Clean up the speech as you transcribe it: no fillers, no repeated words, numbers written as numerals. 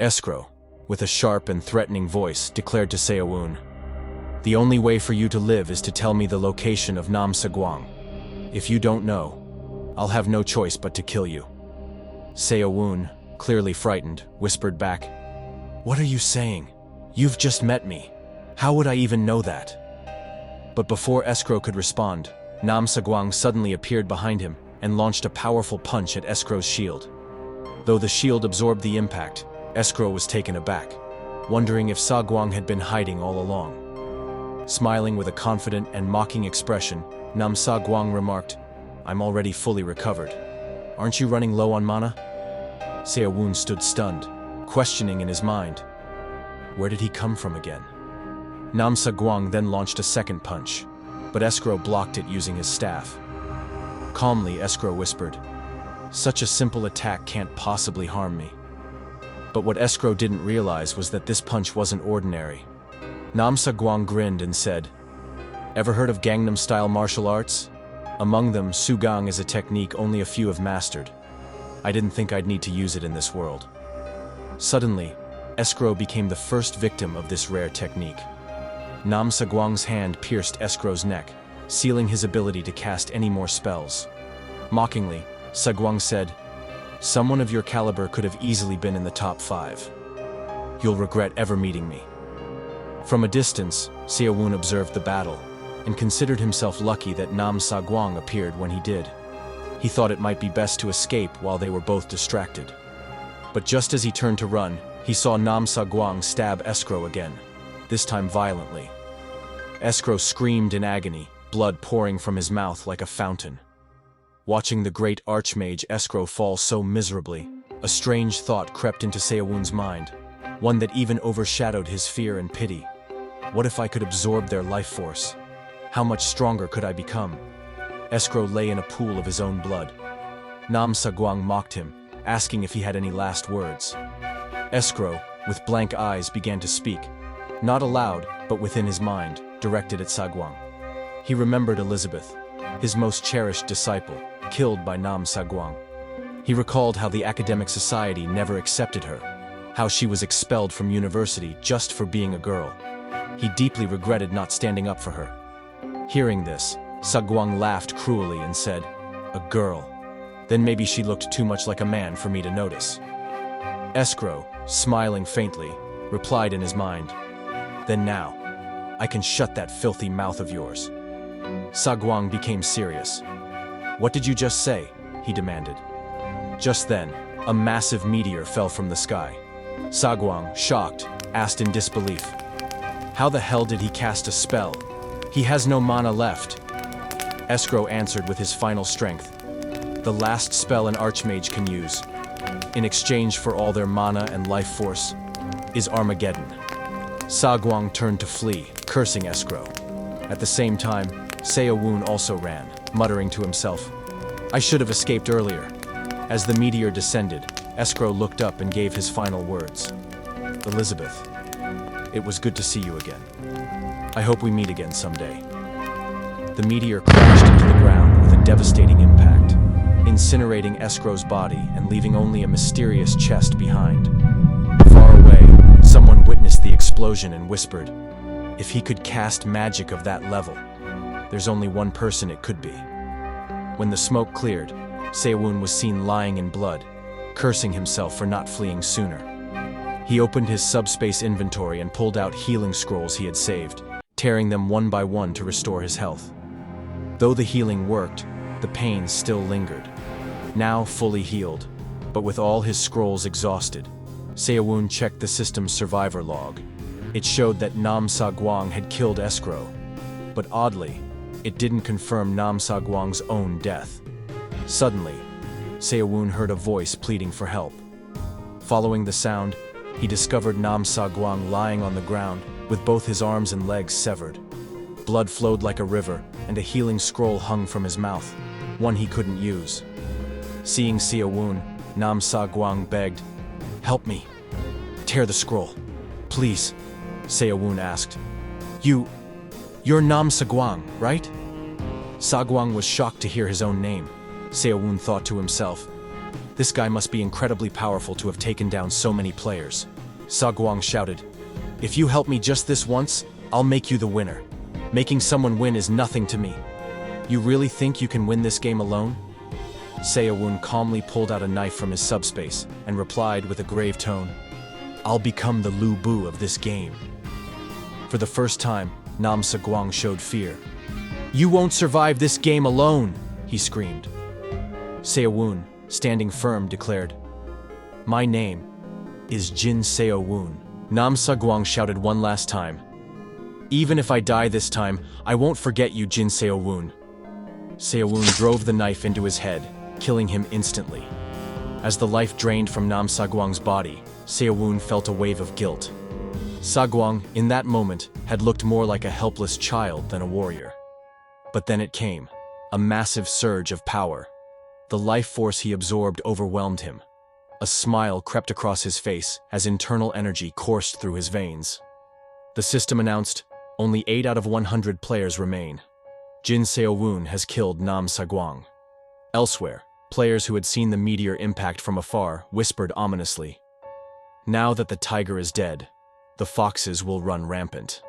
Eskro, with a sharp and threatening voice, declared to Seowoon, "The only way for you to live is to tell me the location of Nam Sa-gwang. If you don't know, I'll have no choice but to kill you." Seowoon, clearly frightened, whispered back, "What are you saying? You've just met me. How would I even know that?" But before Eskro could respond, Nam Sa-gwang suddenly appeared behind him and launched a powerful punch at Eskro's shield. Though the shield absorbed the impact, Eskro was taken aback, wondering if Sa-gwang had been hiding all along. Smiling with a confident and mocking expression, Nam Sa-gwang remarked, "I'm already fully recovered. Aren't you running low on mana?" Seowoon stood stunned, questioning in his mind, where did he come from again? Nam Sa-gwang then launched a second punch, but Eskro blocked it using his staff. Calmly, Eskro whispered, "Such a simple attack can't possibly harm me." But what Eskro didn't realize was that this punch wasn't ordinary. Nam Sa-gwang grinned and said, "Ever heard of Gangnam-style martial arts? Among them, Sugang is a technique only a few have mastered. I didn't think I'd need to use it in this world." Suddenly, Eskro became the first victim of this rare technique. Nam Sa-gwang's hand pierced Eskro's neck, sealing his ability to cast any more spells. Mockingly, Sa-gwang said, "Someone of your caliber could have easily been in the top 5. You'll regret ever meeting me." From a distance, Seowoon observed the battle, and considered himself lucky that Nam Sa-gwang appeared when he did. He thought it might be best to escape while they were both distracted. But just as he turned to run, he saw Nam Sa-gwang stab Eskro again, this time violently. Eskro screamed in agony, blood pouring from his mouth like a fountain. Watching the great Archmage Eskro fall so miserably, a strange thought crept into Seowoon's mind, one that even overshadowed his fear and pity. What if I could absorb their life force? How much stronger could I become? Eskro lay in a pool of his own blood. Nam Sa-gwang mocked him, asking if he had any last words. Eskro, with blank eyes, began to speak, not aloud, but within his mind, directed at Sa-gwang. He remembered Elizabeth, his most cherished disciple, killed by Nam Sa-gwang. He recalled how the academic society never accepted her, how she was expelled from university just for being a girl. He deeply regretted not standing up for her. Hearing this, Sa-gwang laughed cruelly and said, "A girl? Then maybe she looked too much like a man for me to notice." Eskro, smiling faintly, replied in his mind, "Then now, I can shut that filthy mouth of yours." Sa-gwang became serious. "What did you just say?" he demanded. Just then, a massive meteor fell from the sky. Sa-gwang, shocked, asked in disbelief, "How the hell did he cast a spell? He has no mana left." Eskro answered with his final strength, "The last spell an Archmage can use, in exchange for all their mana and life force, is Armageddon." Sa-gwang turned to flee, cursing Eskro. At the same time, Seowoon also ran, muttering to himself, "I should have escaped earlier." As the meteor descended, Eskro looked up and gave his final words. "Elizabeth, it was good to see you again. I hope we meet again someday." The meteor crashed into the ground with a devastating impact, incinerating Eskro's body and leaving only a mysterious chest behind. Far away, someone witnessed the explosion and whispered, "If he could cast magic of that level, there's only one person it could be." When the smoke cleared, Seowoon was seen lying in blood, cursing himself for not fleeing sooner. He opened his subspace inventory and pulled out healing scrolls he had saved, tearing them one by one to restore his health. Though the healing worked, the pain still lingered. Now fully healed, but with all his scrolls exhausted, Seowoon checked the system's survivor log. It showed that Nam Sa-gwang had killed Eskro, but oddly, it didn't confirm Nam Sa-gwang's own death. Suddenly, Seowoon heard a voice pleading for help. Following the sound, he discovered Nam Sa-gwang lying on the ground, with both his arms and legs severed. Blood flowed like a river, and a healing scroll hung from his mouth, one he couldn't use. Seeing Seowoon, Nam Sa-gwang begged, "Help me. Tear the scroll. Please," Seowoon asked. You're Nam Sa-gwang, right?" Sa-gwang was shocked to hear his own name. Seowoon thought to himself, This guy must be incredibly powerful to have taken down so many players. Sa-gwang shouted, "If you help me just this once, I'll make you the winner. Making someone win is nothing to me. You really think you can win this game alone?" Seowoon calmly pulled out a knife from his subspace and replied with a grave tone, "I'll become the Lu Bu of this game." For the first time, Nam Sa-gwang showed fear. "You won't survive this game alone," he screamed. Seowoon, standing firm, declared, "My name is Jin Seowoon." Nam Sa-gwang shouted one last time, "Even if I die this time, I won't forget you, Jin Seowoon." Seowoon drove the knife into his head, killing him instantly. As the life drained from Nam Sa-gwang's body, Seowoon felt a wave of guilt. Sa-gwang, in that moment, had looked more like a helpless child than a warrior. But then it came, a massive surge of power. The life force he absorbed overwhelmed him. A smile crept across his face as internal energy coursed through his veins. The system announced, only 8 out of 100 players remain. Jin Seowoon has killed Nam Sa-gwang. Elsewhere, players who had seen the meteor impact from afar whispered ominously, "Now that the tiger is dead, the foxes will run rampant."